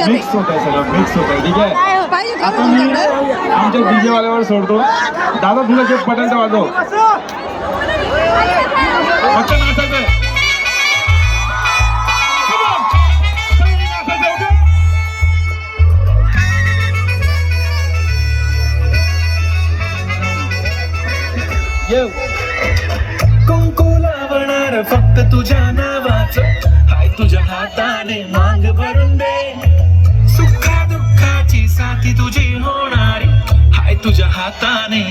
लक्षात आहे. मिक्स होत आहे, सगळं मिक्स होत आहे. ठीक आहे, पाहिजे का आता मी तुमच्याकडे? आमच्या डीजे वाल्यावर सोडतो. दादा तुला जे पटेल ते वाजव. फक्त नाचायचं. Come on. सगळ्यांनी नाचायचं, okay? कुंकू लावणार फक्त तुझ्या नावाचं, हाय तुझ्या हाताने मांग भरून दे. सुखा दुःखाची साथी तुझी होणारी, हाय तुझ्या हाताने